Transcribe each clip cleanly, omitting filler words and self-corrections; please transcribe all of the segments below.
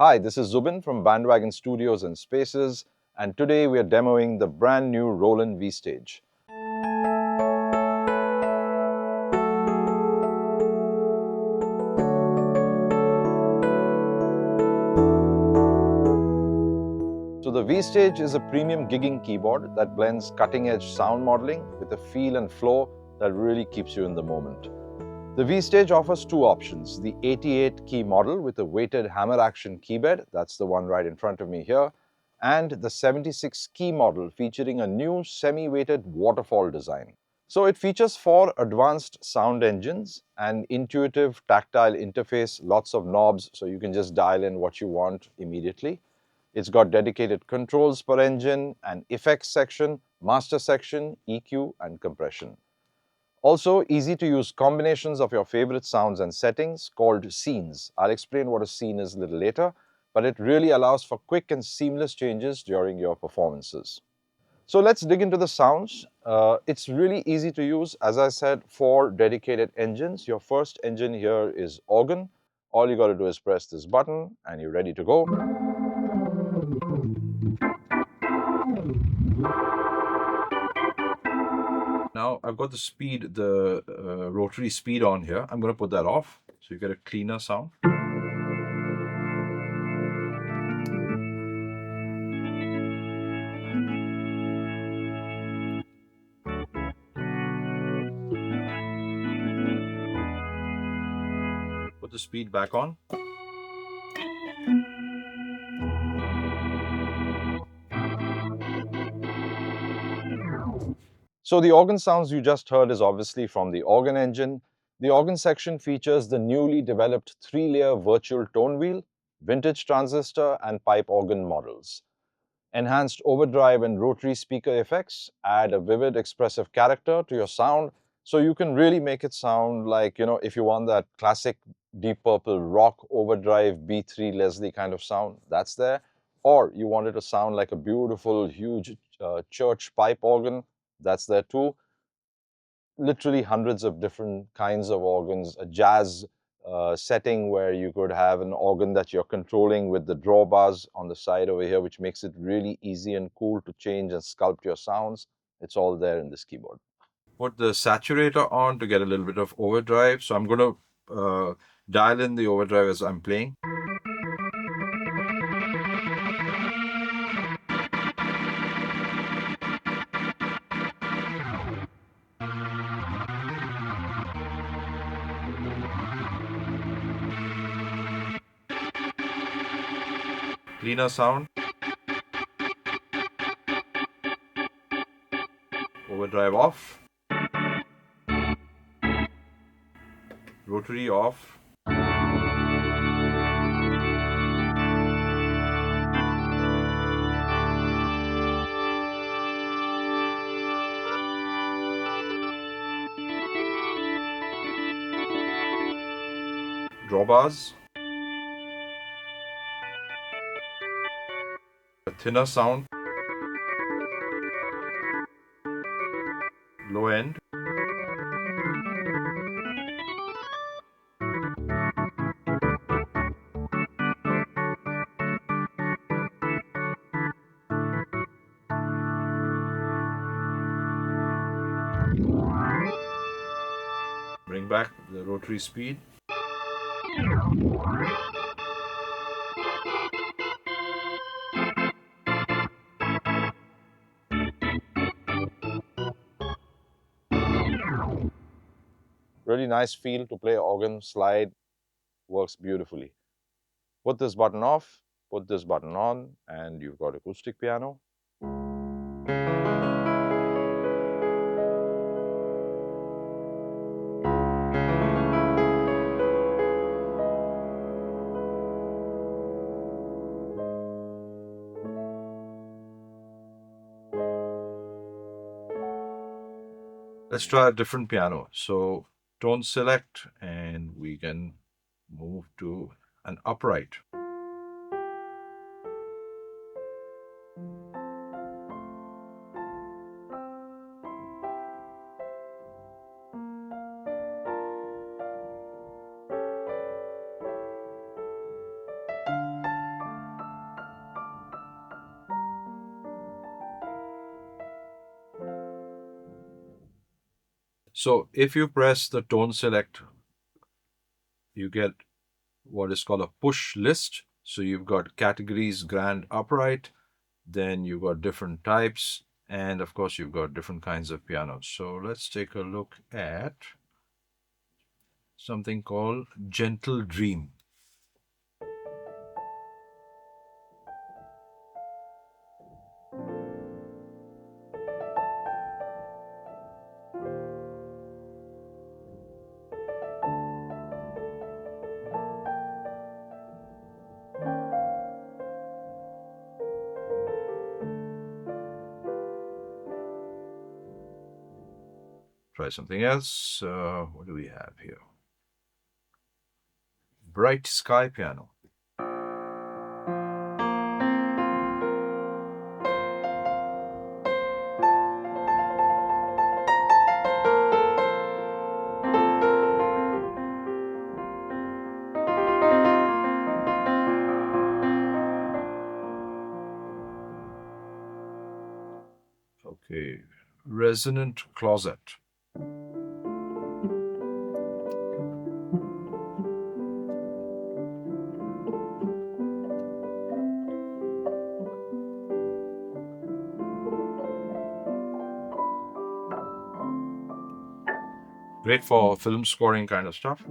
Hi, this is Zubin from Bandwagon Studios and Spaces, and today we are demoing the brand new Roland V-Stage. So the V-Stage is a premium gigging keyboard that blends cutting-edge sound modeling with a feel and flow that really keeps you in the moment. The V-Stage offers two options, the 88 key model with a weighted hammer action keybed, that's the one right in front of me here, and the 76 key model featuring a new semi-weighted waterfall design. So it features 4 advanced sound engines, an intuitive tactile interface, lots of knobs so you can just dial in what you want immediately. It's got dedicated controls per engine, an effects section, master section, EQ and compression. Also, easy to use combinations of your favorite sounds and settings called scenes. I'll explain what a scene is a little later, but it really allows for quick and seamless changes during your performances. So let's dig into the sounds. It's really easy to use. As I said, 4 dedicated engines. Your first engine here is organ. All you got to do is press this button and you're ready to go. Now I've got the rotary speed on here. I'm going to put that off so you get a cleaner sound. Put the speed back on. So the organ sounds you just heard is obviously from the organ engine. The organ section features the newly developed 3-layer virtual tone wheel, vintage transistor and pipe organ models. Enhanced overdrive and rotary speaker effects add a vivid expressive character to your sound, so you can really make it sound like, if you want that classic Deep Purple rock overdrive B3 Leslie kind of sound, that's there. Or you want it to sound like a beautiful, huge church pipe organ, that's there too. Literally hundreds of different kinds of organs, a jazz setting where you could have an organ that you're controlling with the drawbars on the side over here, which makes it really easy and cool to change and sculpt your sounds. It's all there in this keyboard. Put the saturator on to get a little bit of overdrive. So I'm going to dial in the overdrive as I'm playing. Cleaner sound. Overdrive off. Rotary off. Drawbars. A thinner sound. Low end. Bring back the rotary speed. Really nice feel to play organ slide, works beautifully. Put this button off, put this button on, and you've got acoustic piano. Let's try a different piano. So tone select and we can move to an upright. So if you press the tone select, you get what is called a push list. So you've got categories, grand, upright, then you've got different types, and of course, you've got different kinds of pianos. So let's take a look at something called Gentle Dream. Try something else. What do we have here? Bright Sky Piano. Okay, Resonant Closet. Great for film scoring kind of stuff.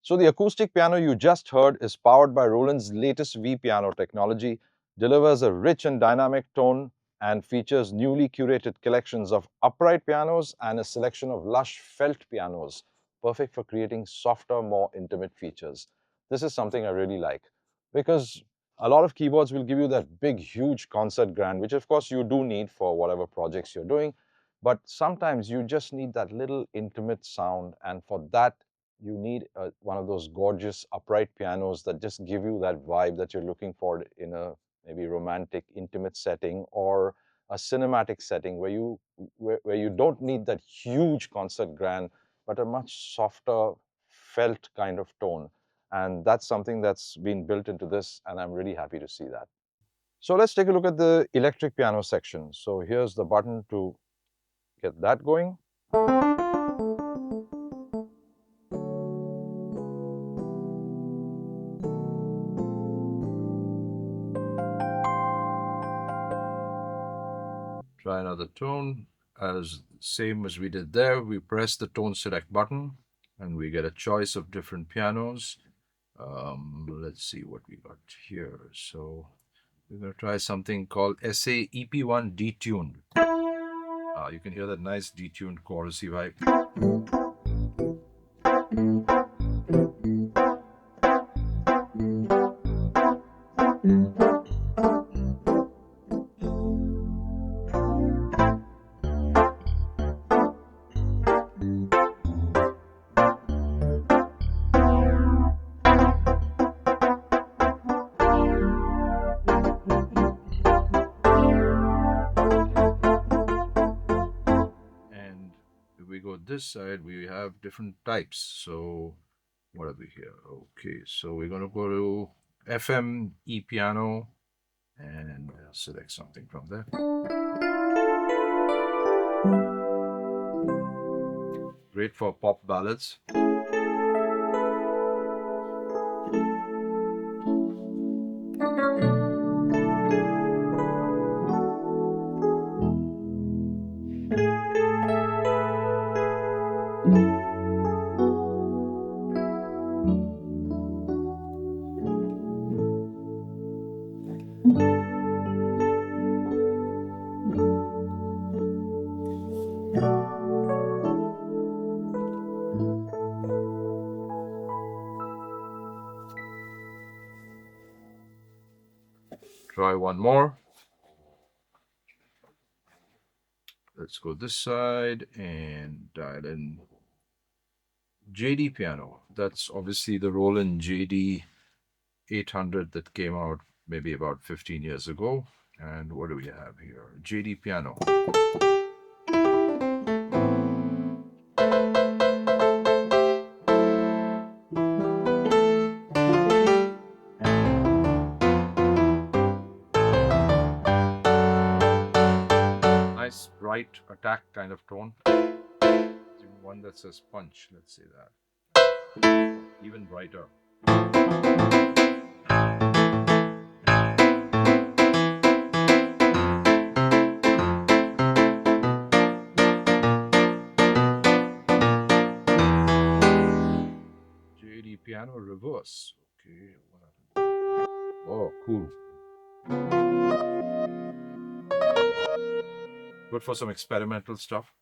So the acoustic piano you just heard is powered by Roland's latest V piano technology, delivers a rich and dynamic tone, and features newly curated collections of upright pianos and a selection of lush felt pianos, perfect for creating softer, more intimate features. This is something I really like because a lot of keyboards will give you that big, huge concert grand, which of course you do need for whatever projects you're doing. But sometimes you just need that little intimate sound, and for that, you need one of those gorgeous upright pianos that just give you that vibe that you're looking for in a maybe romantic, intimate setting or a cinematic setting where you don't need that huge concert grand, but a much softer, felt kind of tone. And that's something that's been built into this, and I'm really happy to see that. So let's take a look at the electric piano section. So here's the button to get that going. Try another tone. As same as we did there, we press the tone select button and we get a choice of different pianos. Let's see what we got here. So we're going to try something called SA EP1 detuned. You can hear that nice detuned chorusy vibe. And if we go this side, we have different types. So what are we here? Okay, so we're going to go to FM E piano and select something from there. Great for pop ballads. Try one more. Let's go this side and dial in JD piano. That's obviously the Roland JD 800 that came out maybe about 15 years ago. And what do we have here? JD piano. Nice bright attack kind of tone. One that says punch, let's say that. Even brighter. JD piano reverse. Okay. Oh, cool. Good for some experimental stuff.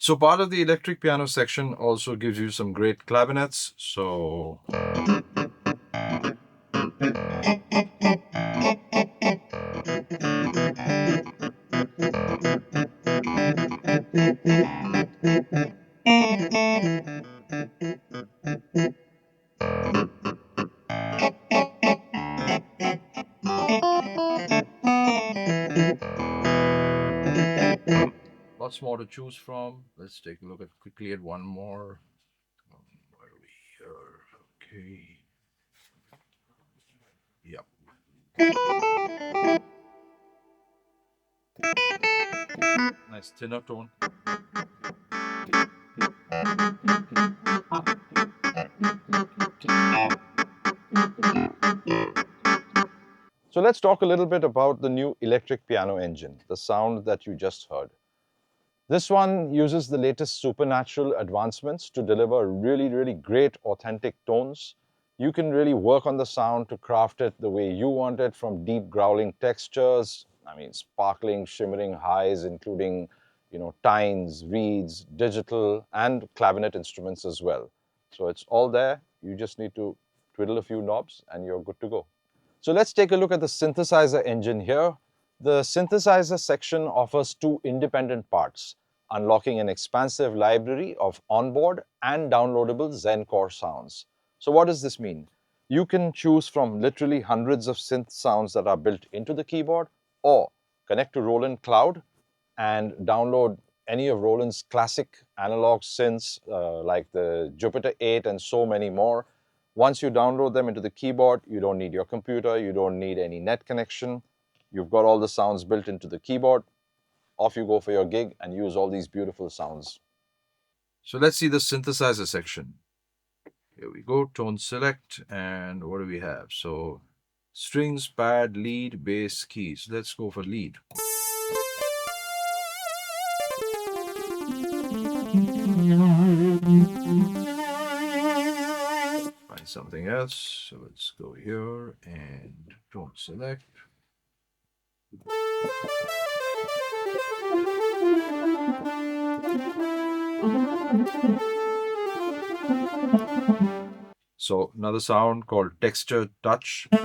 So part of the electric piano section also gives you some great clavinets. So lots more to choose from. Let's take a look at quickly at one more. Where are we here? Okay. Yep. Nice thinner tone. So let's talk a little bit about the new electric piano engine, the sound that you just heard. This one uses the latest supernatural advancements to deliver really great authentic tones. You can really work on the sound to craft it the way you want it, from deep growling textures, sparkling, shimmering highs, including, tines, reeds, digital, and clavinet instruments as well. So it's all there. You just need to twiddle a few knobs and you're good to go. So let's take a look at the synthesizer engine here. The synthesizer section offers two independent parts, unlocking an expansive library of onboard and downloadable Zen Core sounds. So what does this mean? You can choose from literally hundreds of synth sounds that are built into the keyboard, or connect to Roland Cloud and download any of Roland's classic analog synths like the Jupiter 8 and so many more. Once you download them into the keyboard, you don't need your computer, you don't need any net connection. You've got all the sounds built into the keyboard. Off you go for your gig and use all these beautiful sounds. So let's see the synthesizer section. Here we go, tone select, and what do we have? So strings, pad, lead, bass, keys. Let's go for lead. Find something else. So let's go here and tone select. So another sound called texture touch. Go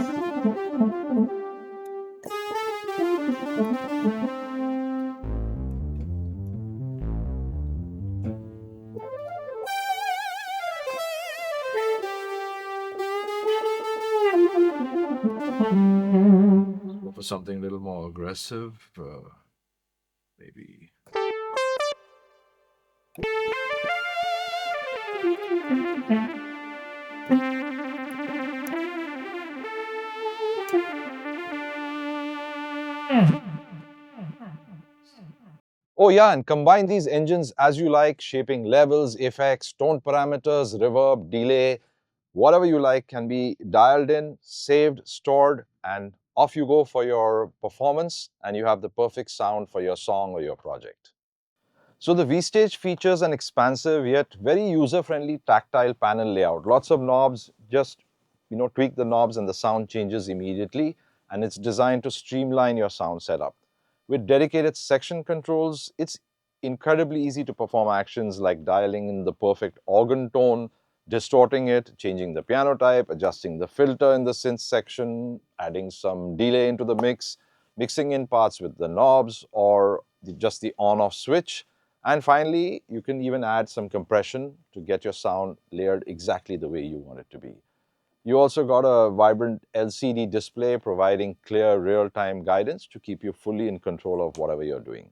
for something a little more aggressive, maybe. Oh yeah, and combine these engines as you like, shaping levels, effects, tone parameters, reverb, delay, whatever you like can be dialed in, saved, stored, and off you go for your performance, and you have the perfect sound for your song or your project. So the V-Stage features an expansive yet very user-friendly tactile panel layout. Lots of knobs, just tweak the knobs and the sound changes immediately, and it's designed to streamline your sound setup. With dedicated section controls, it's incredibly easy to perform actions like dialing in the perfect organ tone, distorting it, changing the piano type, adjusting the filter in the synth section, adding some delay into the mix, mixing in parts with the knobs or just the on-off switch. And finally, you can even add some compression to get your sound layered exactly the way you want it to be. You also got a vibrant LCD display providing clear real-time guidance to keep you fully in control of whatever you're doing.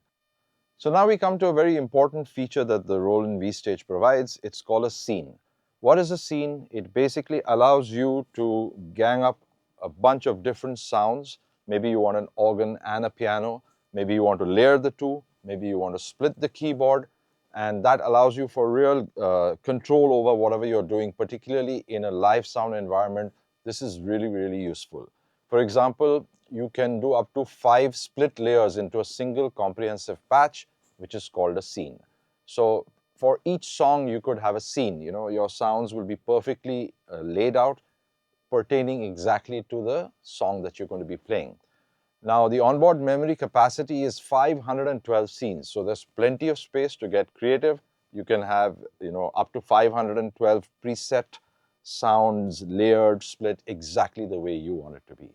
So now we come to a very important feature that the Roland V-Stage provides. It's called a scene. What is a scene? It basically allows you to gang up a bunch of different sounds. Maybe you want an organ and a piano. Maybe you want to layer the two. Maybe you want to split the keyboard. And that allows you for real control over whatever you're doing, particularly in a live sound environment. This is really, really useful. For example, you can do up to 5 split layers into a single comprehensive patch, which is called a scene. So for each song, you could have a scene. You know, your sounds will be perfectly laid out, pertaining exactly to the song that you're going to be playing. Now, the onboard memory capacity is 512 scenes, so there's plenty of space to get creative. You can have, up to 512 preset sounds layered, split exactly the way you want it to be.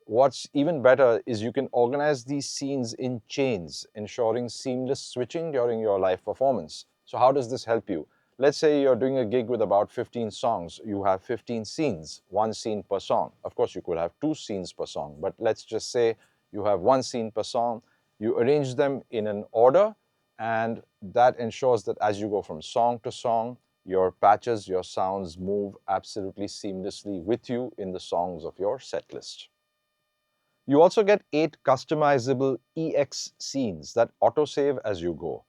What's even better is you can organize these scenes in chains, ensuring seamless switching during your live performance. So how does this help you? Let's say you're doing a gig with about 15 songs. You have 15 scenes, one scene per song. Of course, you could have 2 scenes per song, but let's just say you have 1 scene per song. You arrange them in an order, and that ensures that as you go from song to song, your patches, your sounds move absolutely seamlessly with you in the songs of your set list. You also get 8 customizable EX scenes that autosave as you go.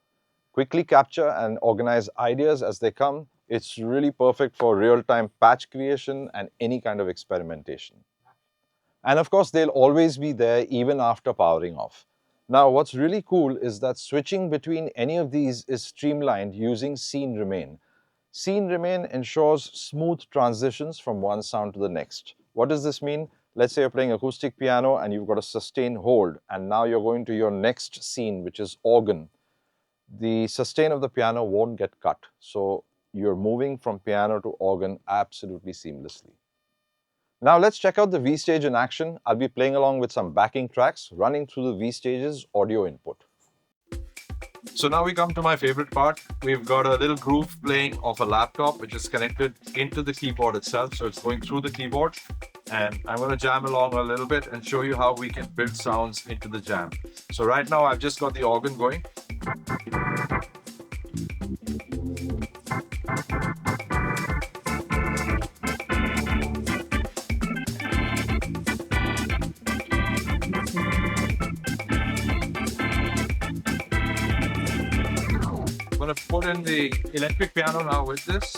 Quickly capture and organize ideas as they come. It's really perfect for real-time patch creation and any kind of experimentation. And of course, they'll always be there even after powering off. Now, what's really cool is that switching between any of these is streamlined using Scene Remain. Scene Remain ensures smooth transitions from one sound to the next. What does this mean? Let's say you're playing acoustic piano and you've got a sustain hold, and now you're going to your next scene, which is organ. The sustain of the piano won't get cut. So you're moving from piano to organ absolutely seamlessly. Now let's check out the V-Stage in action. I'll be playing along with some backing tracks running through the V-Stage's audio input. So now we come to my favorite part. We've got a little groove playing off a laptop, which is connected into the keyboard itself. So it's going through the keyboard. And I'm going to jam along a little bit and show you how we can build sounds into the jam. So right now I've just got the organ going. I'm going to put in the electric piano now with this.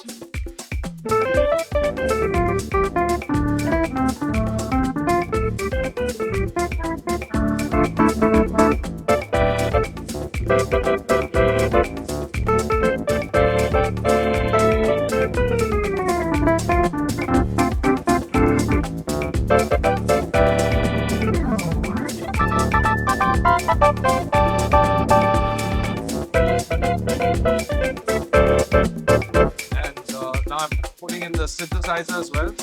Now I'm putting in the synthesizer as well.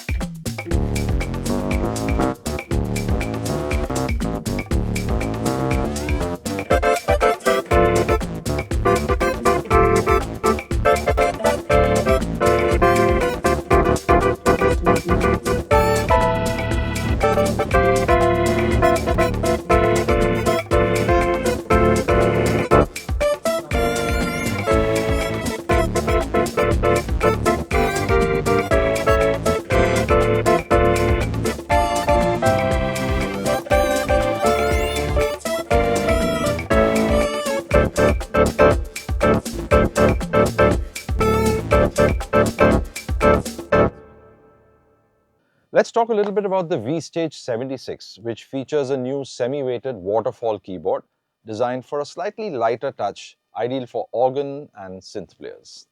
Let's talk a little bit about the V-Stage 76, which features a new semi-weighted waterfall keyboard designed for a slightly lighter touch, ideal for organ and synth players.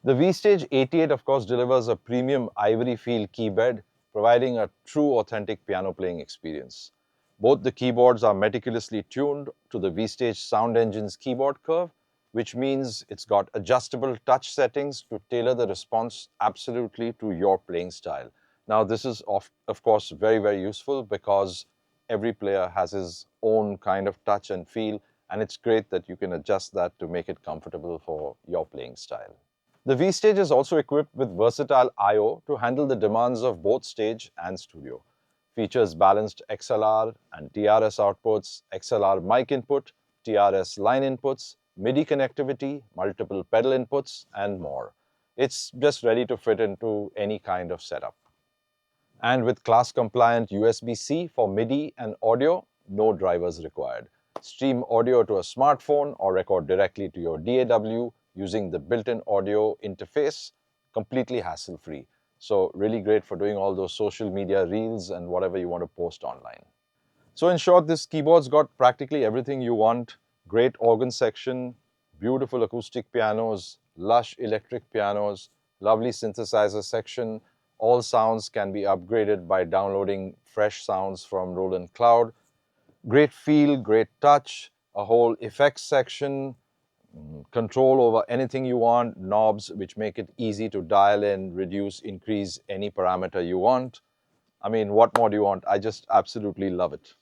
The V-Stage 88, of course, delivers a premium ivory feel keybed, providing a true authentic piano playing experience. Both the keyboards are meticulously tuned to the V-Stage Sound Engine's keyboard curve, which means it's got adjustable touch settings to tailor the response absolutely to your playing style. Now, this is of course very, very useful because every player has his own kind of touch and feel, and it's great that you can adjust that to make it comfortable for your playing style. The V Stage is also equipped with versatile I/O to handle the demands of both stage and studio. Features balanced XLR and TRS outputs, XLR mic input, TRS line inputs, MIDI connectivity, multiple pedal inputs, and more. It's just ready to fit into any kind of setup. And with class-compliant USB-C for MIDI and audio, no drivers required. Stream audio to a smartphone or record directly to your DAW using the built-in audio interface, completely hassle-free. So really great for doing all those social media reels and whatever you want to post online. So in short, this keyboard's got practically everything you want. Great organ section, beautiful acoustic pianos, lush electric pianos, lovely synthesizer section. All sounds can be upgraded by downloading fresh sounds from Roland Cloud. Great feel, great touch, a whole effects section, control over anything you want, knobs which make it easy to dial in, reduce, increase any parameter you want. I mean, what more do you want? I just absolutely love it.